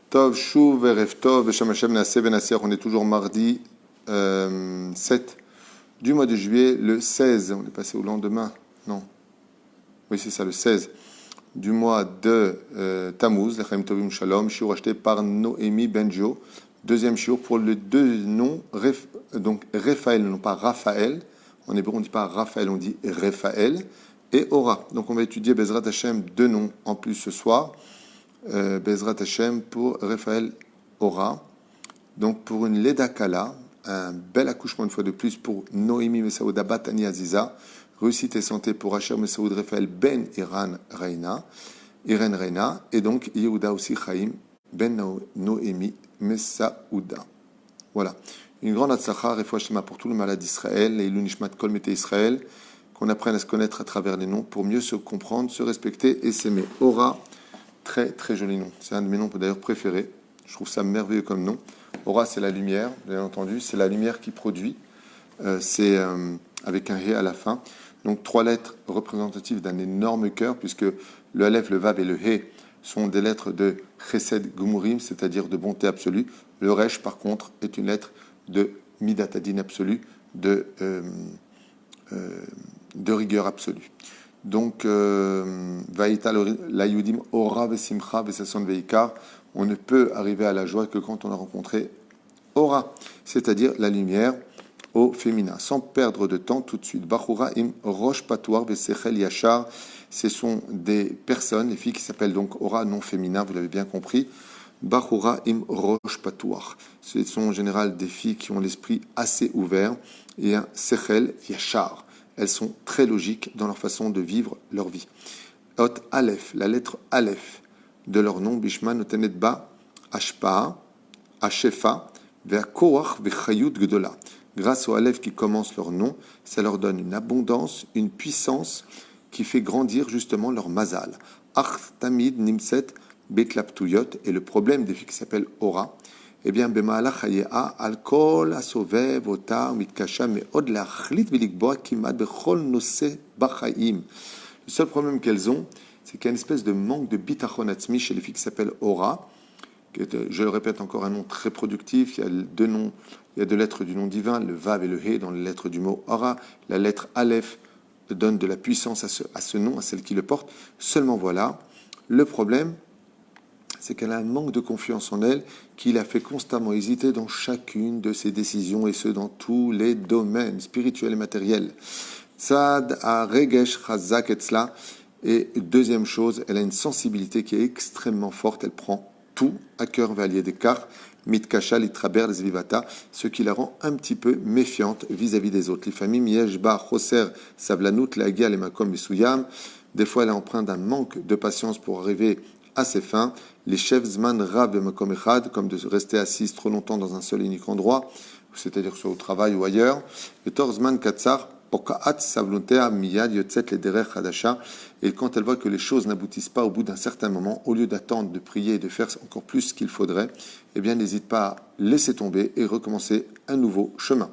Tov, Shuv, Erev Tov, Beshem Hashem, Naaseh Ben Asiach. On est toujours mardi 7 du mois de juillet, le 16. On est passé au lendemain. Non. Oui, c'est ça, le 16 du mois de Tammuz, Lechem Tovim Shalom, shiur acheté par Noémie Benjo. Deuxième shiur pour les deux noms, donc Raphaël, non pas Raphaël. En hébreu, on ne dit pas Raphaël, on dit Raphaël. Et Ora. Donc, on va étudier Bezrat Hashem, deux noms en plus ce soir. Bezrat Hashem pour Raphaël Ora. Donc, pour une Leda Kala, un bel accouchement une fois de plus pour Noémie Messaouda Batani Aziza. Réussite et santé pour Asher Messaoud Raphaël Ben Irène Reina. Et donc, Yehuda aussi Chaim Ben Noémie Messaouda. Voilà. Une grande atzlacha, refoua shlema pour tout le malade d'Israël, et l'unishmat kol mete Israël, qu'on apprenne à se connaître à travers les noms pour mieux se comprendre, se respecter et s'aimer. Ora, très très joli nom. C'est un de mes noms d'ailleurs préférés. Je trouve ça merveilleux comme nom. Ora, c'est la lumière, bien entendu. C'est la lumière qui produit. C'est avec un hé à la fin. Donc 3 lettres représentatives d'un énorme cœur, puisque le aleph, le vav et le hé sont des lettres de chesed gumurim, c'est-à-dire de bonté absolue. Le resh, par contre, est une lettre de midatadin absolue, de rigueur absolue. Donc, Vaïta la yudim ora vesimcha vesason veikar. On ne peut arriver à la joie que quand on a rencontré ora, c'est-à-dire la lumière au féminin. Sans perdre de temps, tout de suite. Bachura im rosh patoar vesechel yachar. Ce sont des personnes, les filles qui s'appellent donc ora, non féminin, vous l'avez bien compris. Bachura im rosh patoar. Ce sont en général des filles qui ont l'esprit assez ouvert et un sechel yachar. Elles sont très logiques dans leur façon de vivre leur vie. Ot Aleph, la lettre Aleph de leur nom, Bishma notenet ba Ashpa, Ashefa, vers Koach vechayut gdola. Grâce au Aleph qui commence leur nom, ça leur donne une abondance, une puissance qui fait grandir justement leur mazal. Ach tamid nimset beklaptuyot. Et le problème des filles qui s'appellent Ora, eh bien, במהלך חייה, על כל הסובב אותה ומתקשה מאוד להחליט ולקבוע כמעט בכל נושא בחיים. Le seul problème qu'elles ont, c'est qu'il y a une espèce de manque de bitachon atzmi chez les filles qui s'appellent Ora. Je le répète encore, un nom très productif. Il y a deux noms, il y a deux lettres du nom divin, le Vav et le He dans les lettres du mot Ora. La lettre Aleph donne de la puissance à ce nom, à celle qui le porte. Seulement voilà, le problème, c'est qu'elle a un manque de confiance en elle qui la fait constamment hésiter dans chacune de ses décisions, et ce, dans tous les domaines spirituels et matériels. Tzad a regesh chazak etzla. Et deuxième chose, elle a une sensibilité qui est extrêmement forte. Elle prend tout à cœur valier des car mitkasha litraber zvivata, ce qui la rend un petit peu méfiante vis-à-vis des autres. Les familles yeshba choser savlanut lagia lemakom besuyam. Des fois, elle est empreinte d'un manque de patience pour arriver à ses fins. Les chefs zman rab bemakom echad, comme de rester assise trop longtemps dans un seul et unique endroit, c'est-à-dire soit au travail ou ailleurs. Le torzman katsar pokaat savluntea miyad yotzet lederer hadasha. Et quand elle voit que les choses n'aboutissent pas au bout d'un certain moment, au lieu d'attendre, de prier et de faire encore plus ce qu'il faudrait, eh bien, n'hésite pas à laisser tomber et recommencer un nouveau chemin.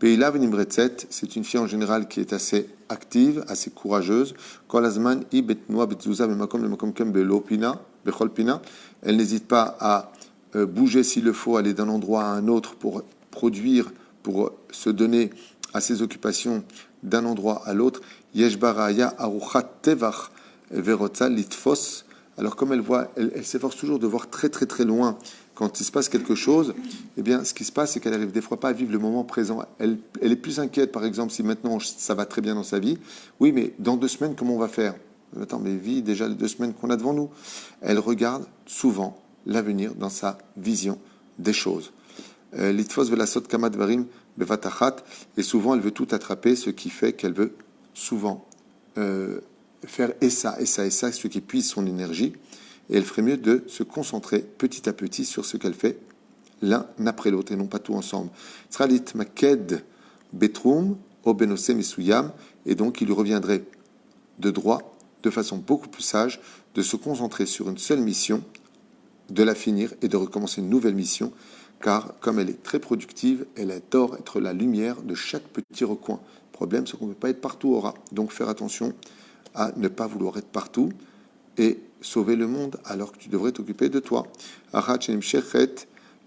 Peila venimretzet, c'est une fille en général qui est assez active, assez courageuse. Kolazman i betnoa betzuza bemakom lemakom kem belopina, becholpina. Elle n'hésite pas à bouger s'il le faut, aller d'un endroit à un autre pour produire, pour se donner à ses occupations d'un endroit à l'autre. Yeshbaraya aruchat tevach verotza litfos. Alors comme elle s'efforce toujours de voir très très très loin quand il se passe quelque chose. Eh bien, ce qui se passe, c'est qu'elle arrive des fois pas à vivre le moment présent. Elle est plus inquiète, par exemple, si maintenant ça va très bien dans sa vie. Oui, mais dans 2 semaines, comment on va faire? Attends, mais vis déjà les 2 semaines qu'on a devant nous. Elle regarde souvent l'avenir dans sa vision des choses. Litfos velasot kamad varim bevatachat. Et souvent, elle veut tout attraper, ce qui fait qu'elle veut souvent faire et ça, ce qui épuise son énergie. Et elle ferait mieux de se concentrer petit à petit sur ce qu'elle fait l'un après l'autre et non pas tout ensemble. Tralit maked betrum obenose misuyam. Et donc, il lui reviendrait de droit, de façon beaucoup plus sage, de se concentrer sur une seule mission, de la finir et de recommencer une nouvelle mission. Car comme elle est très productive, elle adore être la lumière de chaque petit recoin. Le problème, c'est qu'on ne peut pas être partout, Aura. Donc faire attention à ne pas vouloir être partout et sauver le monde alors que tu devrais t'occuper de toi. Achat Shechet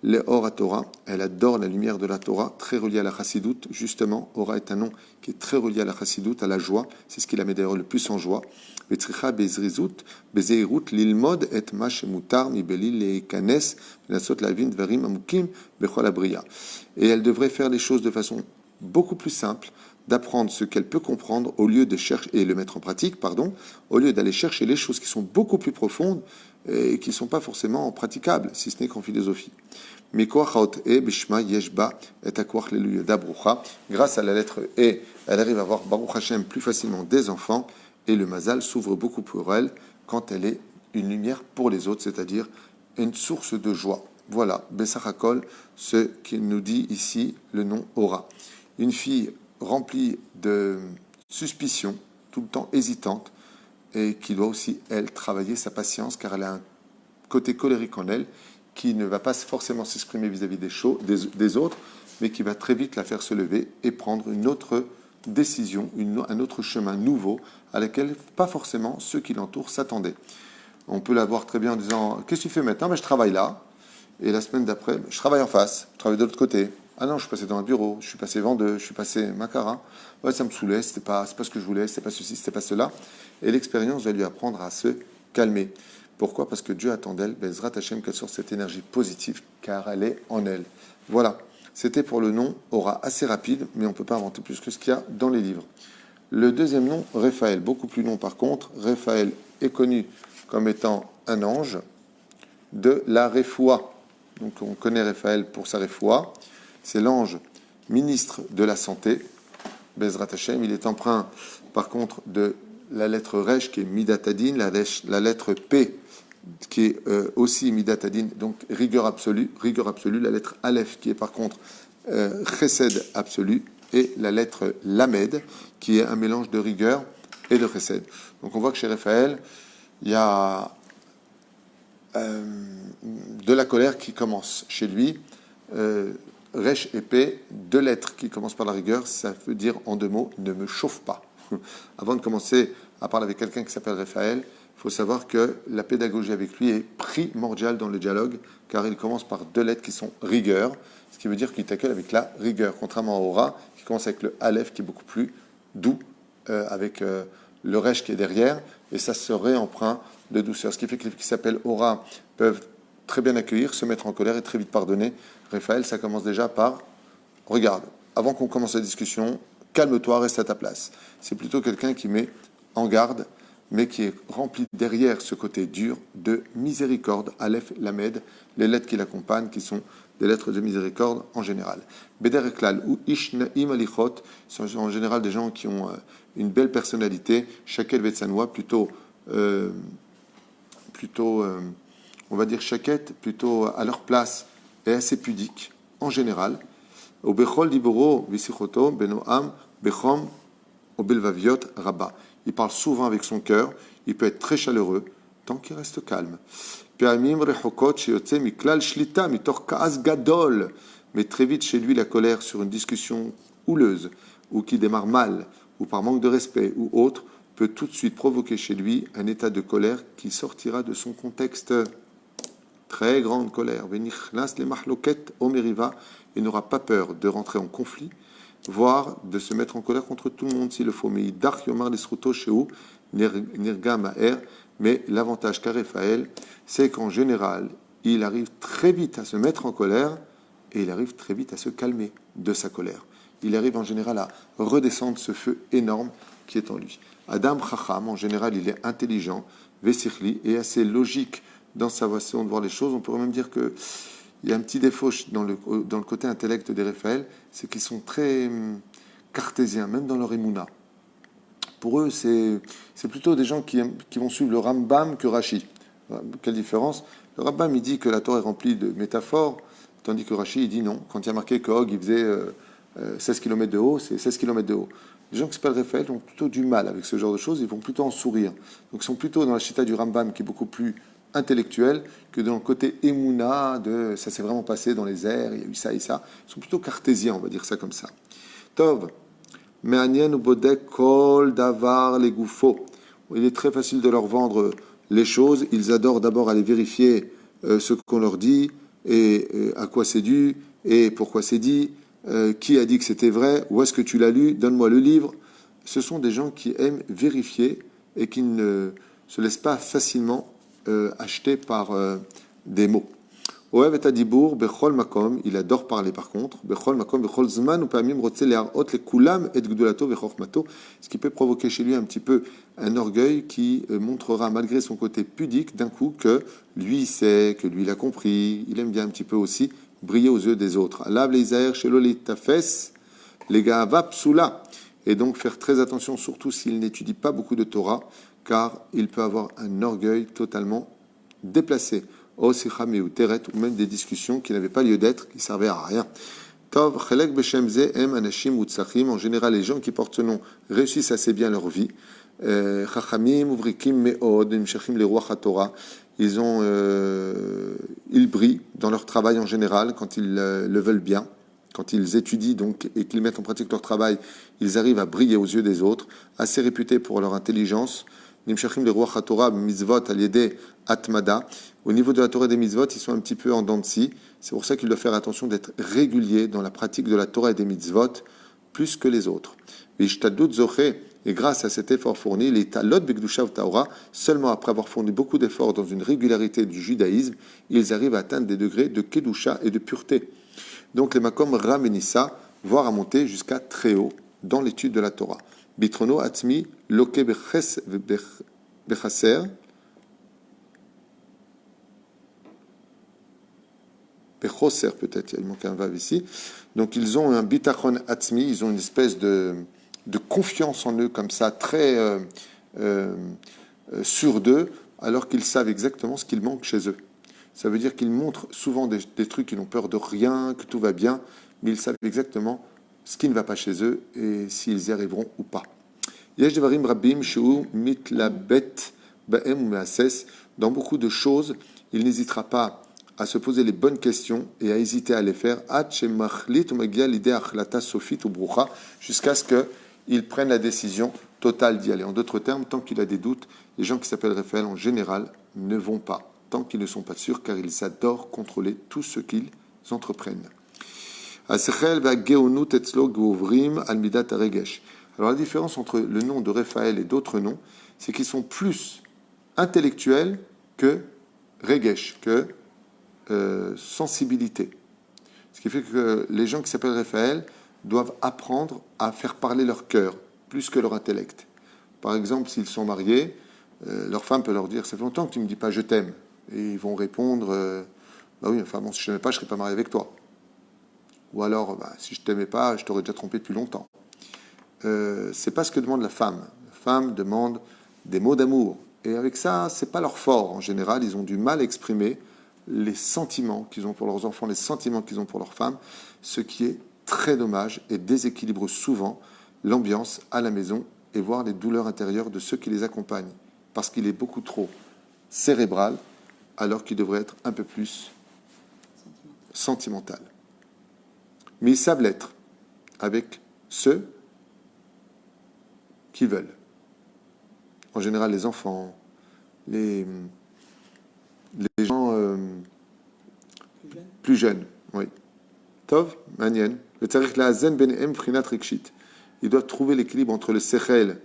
Leor Torah, elle adore la lumière de la Torah, très reliée à la Chassidoute. Justement, Ora est un nom qui est très relié à la Chassidoute, à la joie. C'est ce qui la met d'ailleurs le plus en joie. Vetzricha Bezeirut Lilmod et Mashemutar Mibelil Leikanes Nasot Lavin Dvarim Amukim Bechol Abriya. Et elle devrait faire les choses de façon beaucoup plus simple, d'apprendre ce qu'elle peut comprendre au lieu de chercher, et le mettre en pratique, pardon, au lieu d'aller chercher les choses qui sont beaucoup plus profondes et qui ne sont pas forcément praticables, si ce n'est qu'en philosophie. Grâce à la lettre E, elle arrive à avoir Baruch Hashem plus facilement des enfants, et le mazal s'ouvre beaucoup pour elle quand elle est une lumière pour les autres, c'est-à-dire une source de joie. Voilà, Bessachakol, ce qu'il nous dit ici, le nom Ora. Une fille remplie de suspicion, tout le temps hésitante, et qui doit aussi, elle, travailler sa patience, car elle a un côté colérique en elle, qui ne va pas forcément s'exprimer vis-à-vis des autres, mais qui va très vite la faire se lever et prendre une autre décision, un autre chemin nouveau, à laquelle pas forcément ceux qui l'entourent s'attendaient. On peut la voir très bien en disant « Qu'est-ce que tu fais maintenant ?» Ben, je travaille là. Et la semaine d'après, je travaille en face, je travaille de l'autre côté. Ah non, je suis passé dans un bureau, je suis passé vendeuse, je suis passé macarin. Ouais, ça me saoulait, c'était pas ce que je voulais, c'était pas ceci, c'était pas cela. Et l'expérience va lui apprendre à se calmer. Pourquoi ? Parce que Dieu attend d'elle, Bezrat Hashem, qu'elle sorte cette énergie positive, car elle est en elle. Voilà, c'était pour le nom Ora, assez rapide, mais on ne peut pas inventer plus que ce qu'il y a dans les livres. Le deuxième nom, Raphaël, beaucoup plus long par contre. Raphaël est connu comme étant un ange de la Refoua. Donc on connaît Raphaël pour sa Refoua. C'est l'ange ministre de la santé, Bezrat Hashem. Il est empreint par contre de la lettre Resh qui est Midatadin, la lettre P qui est aussi Midatadin, donc rigueur absolue, la lettre Aleph qui est par contre Chesed absolu, et la lettre Lamed qui est un mélange de rigueur et de Chesed. Donc on voit que chez Raphaël, il y a de la colère qui commence chez lui. Resh et P, deux lettres qui commencent par la rigueur, ça veut dire en deux mots, ne me chauffe pas. Avant de commencer à parler avec quelqu'un qui s'appelle Raphaël, il faut savoir que la pédagogie avec lui est primordiale dans le dialogue, car il commence par deux lettres qui sont rigueur, ce qui veut dire qu'il t'accueille avec la rigueur, contrairement à Ora, qui commence avec le Aleph, qui est beaucoup plus doux, avec le Resh qui est derrière, et ça se réempreint de douceur. Ce qui fait que les qui s'appellent Ora peuvent très bien accueillir, se mettre en colère et très vite pardonner. Raphaël, ça commence déjà par « Regarde, avant qu'on commence la discussion, calme-toi, reste à ta place ». C'est plutôt quelqu'un qui met en garde, mais qui est rempli derrière ce côté dur de miséricorde, Aleph, Lamed, les lettres qui l'accompagnent, qui sont des lettres de miséricorde en général. Beder Eklal ou Ishnaim Alichot sont en général des gens qui ont une belle personnalité, Shakel Vetsanoua, plutôt on va dire Shaket, plutôt à leur place et assez pudique en général. Au Bechol Diboro Visichoto Benoam Bechom au Belvaviot Rabba. Il parle souvent avec son cœur, il peut être très chaleureux, tant qu'il reste calme. Mais très vite chez lui, la colère sur une discussion houleuse, ou qui démarre mal, ou par manque de respect, ou autre, peut tout de suite provoquer chez lui un état de colère qui sortira de son contexte. Très grande colère. Il n'aura pas peur de rentrer en conflit, voire de se mettre en colère contre tout le monde s'il le faut. Mais l'avantage qu'a Raphaël, c'est qu'en général, il arrive très vite à se mettre en colère et il arrive très vite à se calmer de sa colère. Il arrive en général à redescendre ce feu énorme qui est en lui. Adam Chacham, en général, il est intelligent, Vesichli, et assez logique dans sa façon de voir les choses. On pourrait même dire que il y a un petit défaut dans le côté intellect des Raphaël, c'est qu'ils sont très cartésiens, même dans leur émouna. Pour eux, c'est plutôt des gens qui vont suivre le Rambam que Rashi. Quelle différence ? Le Rambam, il dit que la Torah est remplie de métaphores, tandis que Rashi, il dit non. Quand il y a marqué que Og, il faisait 16 km de haut, c'est 16 km de haut. Les gens qui s'appellent Raphaël ont plutôt du mal avec ce genre de choses, ils vont plutôt en sourire. Donc ils sont plutôt dans la chita du Rambam, qui est beaucoup plus intellectuel que dans le côté émouna de ça s'est vraiment passé dans les airs, il y a eu ça et ça. Ils sont plutôt cartésiens, on va dire ça comme ça. Tov, me'anien ou bodek kol davar les goufos. Il est très facile de leur vendre les choses, ils adorent d'abord aller vérifier ce qu'on leur dit et à quoi c'est dû et pourquoi c'est dit, qui a dit que c'était vrai, où est-ce que tu l'as lu, donne-moi le livre. Ce sont des gens qui aiment vérifier et qui ne se laissent pas facilement acheter par des mots. Oev et adibour bechol makom, il adore parler par contre, bechol makom bechol zman upamim rotze leharot lekulam et gdulato vechormato, ce qui peut provoquer chez lui un petit peu un orgueil qui montrera malgré son côté pudique d'un coup que lui sait, que lui il a compris, il aime bien un petit peu aussi briller aux yeux des autres. Alav leizaer shelo litafes legahava psula, et donc faire très attention surtout s'il n'étudie pas beaucoup de Torah, car il peut avoir un orgueil totalement déplacé. Ou même des discussions qui n'avaient pas lieu d'être, qui servaient à rien. Tov, chelek beshem ze em anashim utzachim. En général, les gens qui portent ce nom réussissent assez bien leur vie. Chachamim uvrikim meod imshachim le ruach haTorah. Ils brillent dans leur travail en général quand ils le veulent bien. Quand ils étudient donc et qu'ils mettent en pratique leur travail, ils arrivent à briller aux yeux des autres. Assez réputés pour leur intelligence. Nimshachim le ruach haTorah mitzvot al-yedei atmada. Au niveau de la Torah et des mitzvot, ils sont un petit peu en dents de scie. C'est pour ça qu'il doit faire attention d'être régulier dans la pratique de la Torah et des mitzvot, plus que les autres. Et grâce à cet effort fourni, les talot begdusha Torah, seulement après avoir fourni beaucoup d'efforts dans une régularité du judaïsme, ils arrivent à atteindre des degrés de kedusha et de pureté. Donc les makom ramenissa, voire à monter jusqu'à très haut dans l'étude de la Torah. Bitrono atzmi loke bechaser. Bechoser peut-être, il manque un vav ici. Donc ils ont un bitachon atzmi, ils ont une espèce de confiance en eux comme ça, très sûrs d'eux, alors qu'ils savent exactement ce qu'il manque chez eux. Ça veut dire qu'ils montrent souvent des trucs, qu'ils n'ont peur de rien, que tout va bien, mais ils savent exactement ce qui ne va pas chez eux et s'ils y arriveront ou pas. Yesh devarim rabbim shu mitlabet ba'em u'me'ases. Dans beaucoup de choses, il n'hésitera pas à se poser les bonnes questions et à hésiter à les faire, jusqu'à ce qu'il prenne la décision totale d'y aller. En d'autres termes, tant qu'il a des doutes, les gens qui s'appellent Raphaël en général ne vont pas, tant qu'ils ne sont pas sûrs, car ils adorent contrôler tout ce qu'ils entreprennent. Alors la différence entre le nom de Raphaël et d'autres noms, c'est qu'ils sont plus intellectuels que Regesh, que sensibilité. Ce qui fait que les gens qui s'appellent Raphaël doivent apprendre à faire parler leur cœur plus que leur intellect. Par exemple, s'ils sont mariés, leur femme peut leur dire « ça fait longtemps que tu ne me dis pas je t'aime ». Et ils vont répondre « bah oui, enfin bon, si je ne t'aimais pas, je ne serais pas marié avec toi ». Ou alors bah, « si je ne t'aimais pas, je t'aurais déjà trompé depuis longtemps ». C'est pas ce que demande la femme. La femme demande des mots d'amour. Et avec ça, c'est pas leur fort. En général, ils ont du mal à exprimer les sentiments qu'ils ont pour leurs enfants, les sentiments qu'ils ont pour leurs femmes, ce qui est très dommage et déséquilibre souvent l'ambiance à la maison et voir les douleurs intérieures de ceux qui les accompagnent, parce qu'il est beaucoup trop cérébral, alors qu'il devrait être un peu plus sentimental. Mais ils savent l'être avec ceux qui veulent. En général, les enfants, les gens plus jeunes, oui. Tov, manien. Il doit trouver l'équilibre entre le sechel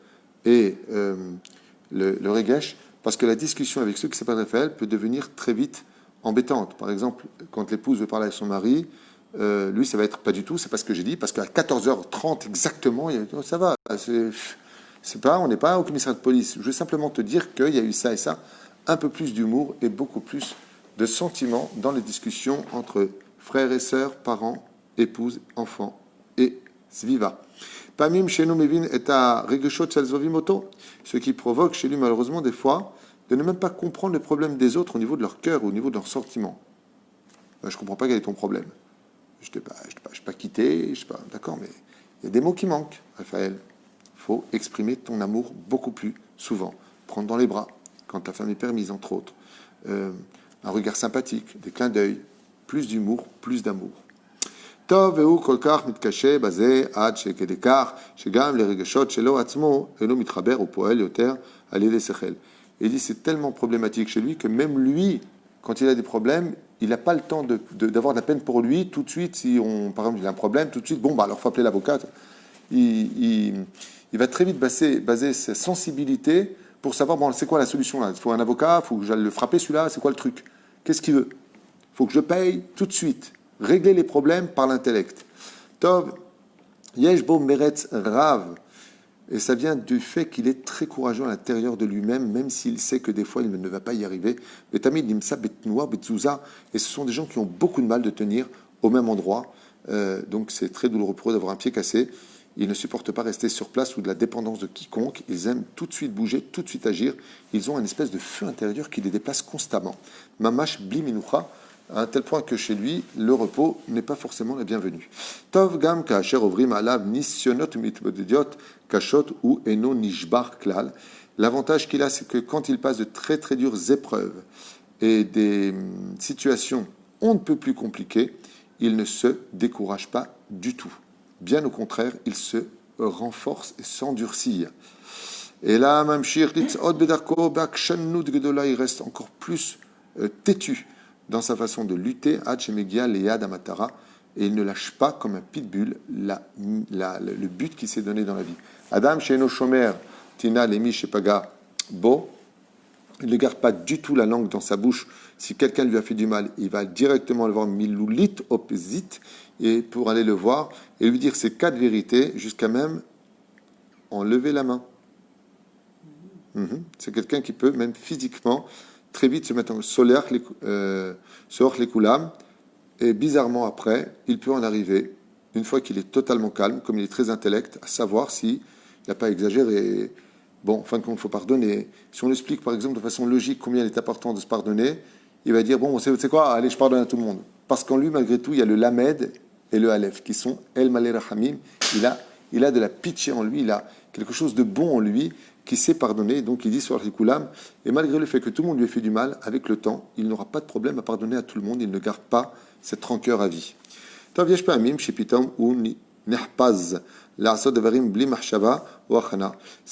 et le regesh, parce que la discussion avec ceux qui s'appellent Raphaël peut devenir très vite embêtante. Par exemple, quand l'épouse veut parler avec son mari, lui, ça va être pas du tout, c'est pas ce que j'ai dit, parce qu'à 14h30 exactement, ça va, c'est pas, on n'est pas au commissariat de police. Je veux simplement te dire qu'il y a eu ça et ça, un peu plus d'humour et beaucoup plus de sentiments dans les discussions entre frères et sœurs, parents, épouses, enfants et sviva. Pamim chez nous mevin est à regeshot moto, ce qui provoque chez lui malheureusement des fois de ne même pas comprendre les problèmes des autres au niveau de leur cœur ou au niveau de leurs sentiments. Je ne comprends pas quel est ton problème. Je t'ai pas quitté, je sais pas, d'accord, mais il y a des mots qui manquent, Raphaël. Il faut exprimer ton amour beaucoup plus souvent. Prendre dans les bras, quand la femme est permise, entre autres. Un regard sympathique, des clins d'œil, plus d'humour, plus d'amour. טוב, והוא כל כך מתקשה בזה עד שכדי כך שגם לרגשות שלו עצמו אינו מתחבר ופועל יותר על ידי שכל. Et il dit c'est tellement problématique chez lui que même lui, quand il a des problèmes, il n'a pas le temps d'avoir de la peine pour lui. Tout de suite, si par exemple il a un problème, tout de suite, bon, bah alors il faut appeler l'avocat. Il va très vite baser sa sensibilité pour savoir, bon, c'est quoi la solution là? Il faut un avocat, il faut que j'aille le frapper celui-là, c'est quoi le truc? Qu'est-ce qu'il veut? Il faut que je paye tout de suite. Régler les problèmes par l'intellect. Tov, yesh bo meretz rav. Et ça vient du fait qu'il est très courageux à l'intérieur de lui-même, même s'il sait que des fois il ne va pas y arriver. Et ce sont des gens qui ont beaucoup de mal de tenir au même endroit. Donc c'est très douloureux pour eux d'avoir un pied cassé. Ils ne supportent pas rester sur place ou de la dépendance de quiconque. Ils aiment tout de suite bouger, tout de suite agir. Ils ont une espèce de feu intérieur qui les déplace constamment. Mamash bli minucha, à un tel point que chez lui, le repos n'est pas forcément la bienvenue. Tov gam ka'asher ovrim alav nisyonot mitbodidiot kashot ou eno nishbar klal. L'avantage qu'il a, c'est que quand il passe de très très dures épreuves et des situations on ne peut plus compliquées, il ne se décourage pas du tout. Bien au contraire, il se renforce et s'endurcit. Et là, Mamshir Litzod Bedarko Bakshannud Gedola, il reste encore plus têtu dans sa façon de lutter, Hachemegia Lead Amatara, et il ne lâche pas comme un pitbull le but qu'il s'est donné dans la vie. Adam Sheno Shomer Tina Lemi Shepaga Bo, il ne garde pas du tout la langue dans sa bouche. Si quelqu'un lui a fait du mal, il va directement le voir Miloulit Opzit, et pour aller le voir et lui dire ces 4 vérités, jusqu'à même enlever la main. C'est quelqu'un qui peut même physiquement très vite se mettre en solaire, les koulam, et bizarrement après, il peut en arriver, une fois qu'il est totalement calme, comme il est très intellect, à savoir s'il n'a pas exagéré. Bon, en fin de compte, il faut pardonner. Si on explique, par exemple, de façon logique combien il est important de se pardonner, il va dire, bon, c'est quoi? Allez, je pardonne à tout le monde. Parce qu'en lui, malgré tout, il y a le lamed et le aleph, qui sont El Malé Rahamim. Il a de la pitié en lui, il a quelque chose de bon en lui, qui sait pardonner. Donc il dit sur Al-Hikulam, et malgré le fait que tout le monde lui ait fait du mal, avec le temps, il n'aura pas de problème à pardonner à tout le monde, il ne garde pas cette rancœur à vie. Ça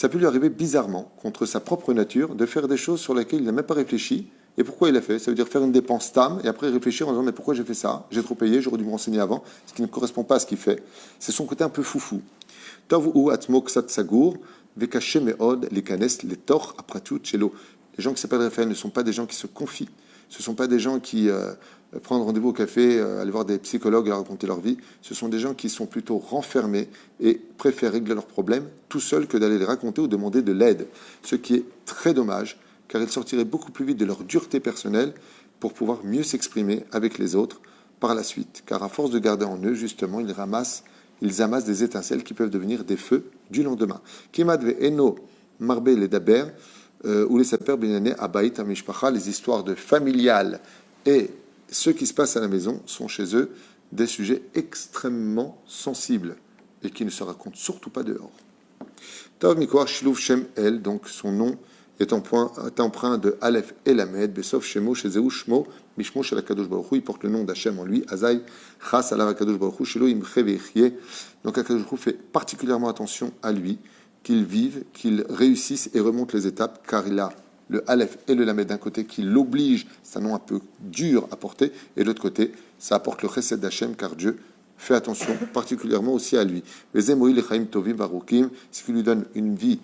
peut lui arriver bizarrement, contre sa propre nature, de faire des choses sur lesquelles il n'a même pas réfléchi. Et pourquoi il a fait? Ça veut dire faire une dépense tam et après réfléchir en disant mais pourquoi j'ai fait ça? J'ai trop payé, j'aurais dû me renseigner avant, ce qui ne correspond pas à ce qu'il fait. C'est son côté un peu foufou. Tov ou atmo ksat sagour, vekaché meod, les kanes, les tor, apratu, cello. Les gens qui s'appellent Raphaël ne sont pas des gens qui se confient. Ce ne sont pas des gens qui prennent rendez-vous au café, aller voir des psychologues et leur raconter leur vie. Ce sont des gens qui sont plutôt renfermés et préfèrent régler leurs problèmes tout seuls que d'aller les raconter ou demander de l'aide. Ce qui est très dommage, car ils sortiraient beaucoup plus vite de leur dureté personnelle pour pouvoir mieux s'exprimer avec les autres par la suite. Car à force de garder en eux, justement, ils amassent des étincelles qui peuvent devenir des feux du lendemain. Kimadve eno marbe les daber, ou les saper benyané abaït amishpacha, les histoires de familiales et ce qui se passe à la maison sont chez eux des sujets extrêmement sensibles et qui ne se racontent surtout pas dehors. Tav Mikor Shluv Shem El, donc son nom est empreint de Aleph et Lamed, Besof Shemo Shezeu Shmo, Mishmo Shel Akadosh Baruch Hu, il porte le nom d'Hachem en lui, Azaï Chas Alav Akadosh Baruch Hu, Shelo Imche Vechye. Donc Akadosh Baruch Hu fait particulièrement attention à lui, qu'il vive, qu'il réussisse et remonte les étapes, car il a le Aleph et le Lamed d'un côté qui l'oblige, c'est un nom un peu dur à porter, et de l'autre côté, ça apporte le Chesed d'Hachem, car Dieu fait attention particulièrement aussi à lui. Les Emoï Lechaim Tovim Barukim, ce qui lui donne une vie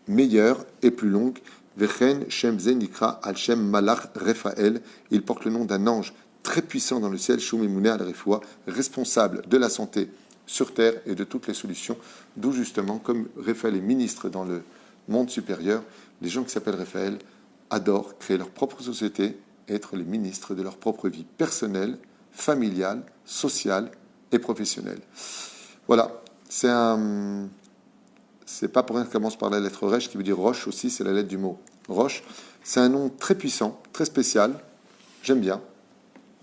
meilleure et plus longue. Vechen Shem Zenikra Al Shem Malach Raphaël, il porte le nom d'un ange très puissant dans le ciel, Shumimune Al Refoua, responsable de la santé sur terre et de toutes les solutions, d'où justement, comme Raphaël est ministre dans le monde supérieur, les gens qui s'appellent Raphaël adorent créer leur propre société et être les ministres de leur propre vie personnelle, familiale, sociale et professionnelle. Voilà, c'est pas pour rien que commence par la lettre Resh, qui veut dire roche aussi, c'est la lettre du mot roche. C'est un nom très puissant, très spécial, j'aime bien.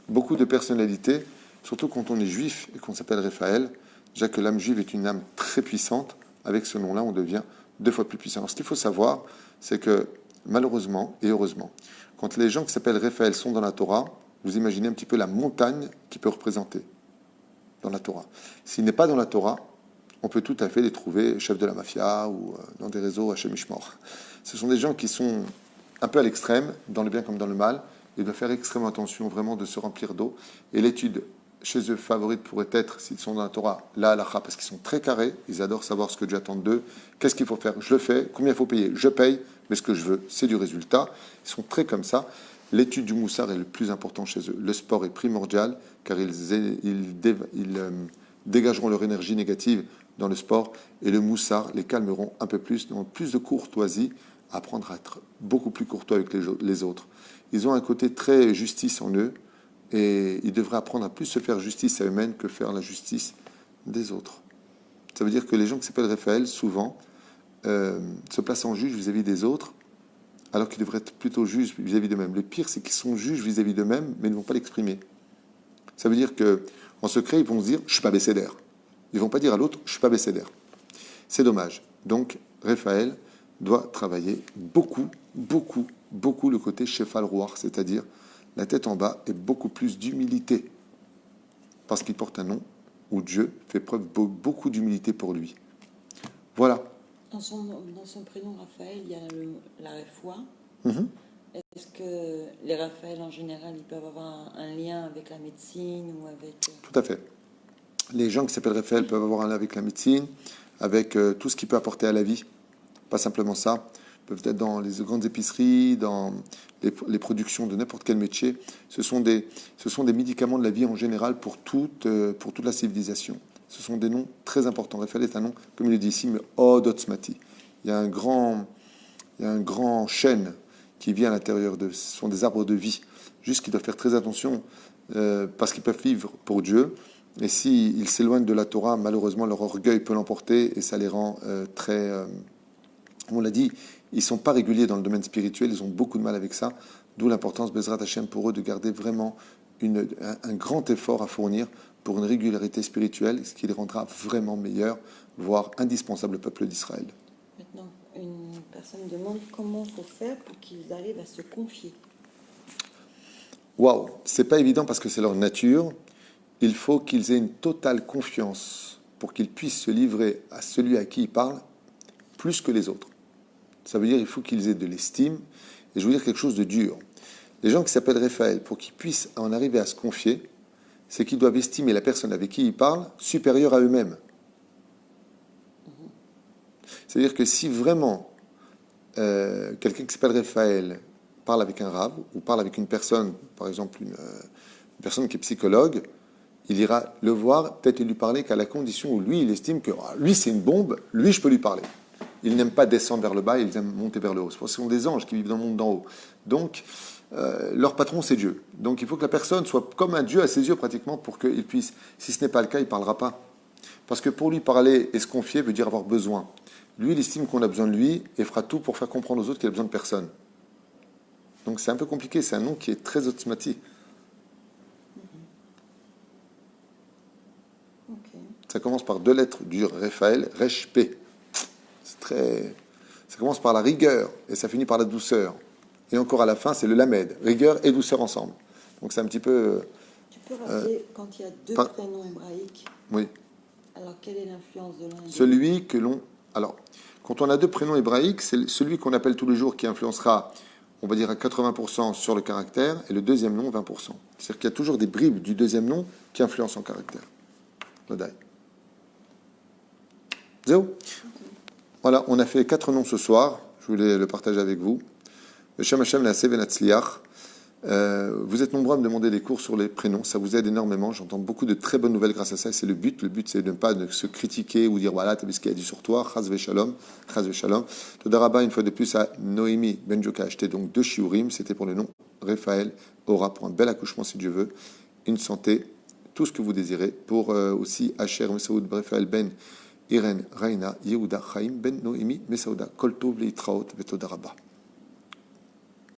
Beaucoup de personnalités, surtout quand on est juif et qu'on s'appelle Raphaël, déjà que l'âme juive est une âme très puissante, avec ce nom-là, on devient 2 fois plus puissant. Alors, ce qu'il faut savoir, c'est que malheureusement et heureusement, quand les gens qui s'appellent Raphaël sont dans la Torah, vous imaginez un petit peu la montagne qu'il peut représenter dans la Torah. S'il n'est pas dans la Torah, on peut tout à fait les trouver chefs de la mafia ou dans des réseaux Hachem Ishmor. Ce sont des gens qui sont un peu à l'extrême, dans le bien comme dans le mal. Il doit faire extrêmement attention vraiment de se remplir d'eau. Et l'étude chez eux favorite pourrait être, s'ils sont dans la Torah, la halacha, parce qu'ils sont très carrés, ils adorent savoir ce que Dieu attend d'eux. Qu'est-ce qu'il faut faire? Je le fais. Combien il faut payer? Je paye. Mais ce que je veux, c'est du résultat. Ils sont très comme ça. L'étude du moussard est le plus important chez eux. Le sport est primordial, car ils dégageront leur énergie négative dans le sport, et le moussard les calmeront un peu plus, donc plus de courtoisie, apprendre à être beaucoup plus courtois avec les autres. Ils ont un côté très justice en eux, et ils devraient apprendre à plus se faire justice à eux-mêmes que faire la justice des autres. Ça veut dire que les gens qui s'appellent Raphaël, souvent, se placent en juge vis-à-vis des autres, alors qu'ils devraient être plutôt juges vis-à-vis d'eux-mêmes. Le pire, c'est qu'ils sont juges vis-à-vis d'eux-mêmes, mais ils ne vont pas l'exprimer. Ça veut dire qu'en secret, ils vont se dire « je ne suis pas bécédaire ». Ils ne vont pas dire à l'autre « je ne suis pas bécédaire ». C'est dommage. Donc, Raphaël doit travailler beaucoup, beaucoup, beaucoup le côté Shefal Ruach, c'est-à-dire la tête en bas et beaucoup plus d'humilité, parce qu'il porte un nom où Dieu fait preuve beaucoup d'humilité pour lui. Voilà. Dans son prénom Raphaël, il y a la Refoua. Est-ce que les Raphaël en général, ils peuvent avoir un lien avec la médecine ou avec... Tout à fait. Les gens qui s'appellent Raphaël peuvent avoir un lien avec la médecine, avec tout ce qui peut apporter à la vie. Pas simplement ça. Ils peuvent être dans les grandes épiceries, dans les productions de n'importe quel métier. Ce sont des médicaments de la vie en général pour toute la civilisation. Ce sont des noms très importants. Raphaël est un nom, comme il le dit ici, mais Odotzmati. Il y a un grand chêne qui vit à l'intérieur d'eux. Ce sont des arbres de vie. Juste qu'ils doivent faire très attention parce qu'ils peuvent vivre pour Dieu. Et s'ils s'éloignent de la Torah, malheureusement, leur orgueil peut l'emporter et ça les rend très... on l'a dit, ils ne sont pas réguliers dans le domaine spirituel, ils ont beaucoup de mal avec ça. D'où l'importance, Bezrat Hashem, pour eux de garder vraiment un grand effort à fournir pour une régularité spirituelle, ce qui les rendra vraiment meilleurs, voire indispensables au peuple d'Israël. Maintenant, une personne demande comment il faut faire pour qu'ils arrivent à se confier. Waouh, c'est pas évident parce que c'est leur nature. Il faut qu'ils aient une totale confiance pour qu'ils puissent se livrer à celui à qui ils parlent plus que les autres. Ça veut dire qu'il faut qu'ils aient de l'estime. Et je veux dire quelque chose de dur. Les gens qui s'appellent Raphaël, pour qu'ils puissent en arriver à se confier, c'est qu'ils doivent estimer la personne avec qui ils parlent supérieure à eux-mêmes. C'est-à-dire que si vraiment quelqu'un qui s'appelle Raphaël parle avec un rave ou parle avec une personne, par exemple une personne qui est psychologue, il ira le voir, peut-être lui parler qu'à la condition où lui, il estime que lui, c'est une bombe, lui, je peux lui parler. Il n'aime pas descendre vers le bas, ils aiment monter vers le haut. Ce sont des anges qui vivent dans le monde d'en haut. Donc, leur patron, c'est Dieu. Donc, il faut que la personne soit comme un Dieu à ses yeux, pratiquement, pour qu'il puisse. Si ce n'est pas le cas, il ne parlera pas. Parce que pour lui, parler et se confier veut dire avoir besoin. Lui, il estime qu'on a besoin de lui et fera tout pour faire comprendre aux autres qu'il a besoin de personne. Donc, c'est un peu compliqué. C'est un nom qui est très automatique. Ça commence par deux lettres du Raphaël, Resh P. Ça commence par la rigueur et ça finit par la douceur. Et encore à la fin, c'est le Lamed. Rigueur et douceur ensemble. Donc c'est un petit peu... Tu peux rappeler, quand il y a deux prénoms hébraïques, oui. Alors quelle est l'influence de l'un? Celui que l'on... Alors, quand on a deux prénoms hébraïques, c'est celui qu'on appelle tous les jours qui influencera, on va dire à 80% sur le caractère, et le deuxième nom, 20%. C'est-à-dire qu'il y a toujours des bribes du deuxième nom qui influencent en caractère. Wadai. Zéro. Voilà, on a fait 4 noms ce soir. Je voulais le partager avec vous. Shem Hashem Naaseh Venatzliach. Vous êtes nombreux à me demander des cours sur les prénoms. Ça vous aide énormément. J'entends beaucoup de très bonnes nouvelles grâce à ça. C'est le but. Le but, c'est de ne pas se critiquer ou dire voilà, tu as vu ce qu'il a dit sur toi. Chaz Veshalom. Chaz Veshalom. Toda Rabba, une fois de plus, à Noémie Benjoka a acheté donc 2 shiurim. C'était pour le nom Raphaël Aura, pour un bel accouchement si Dieu veut. Une santé, tout ce que vous désirez. Pour aussi Asher Mesaoud Raphaël Ben Irène, Raina, Yehuda, Chaim, Ben Noémie, Mesauda, Kol Tov, Leitraot, Vetoda Rabba.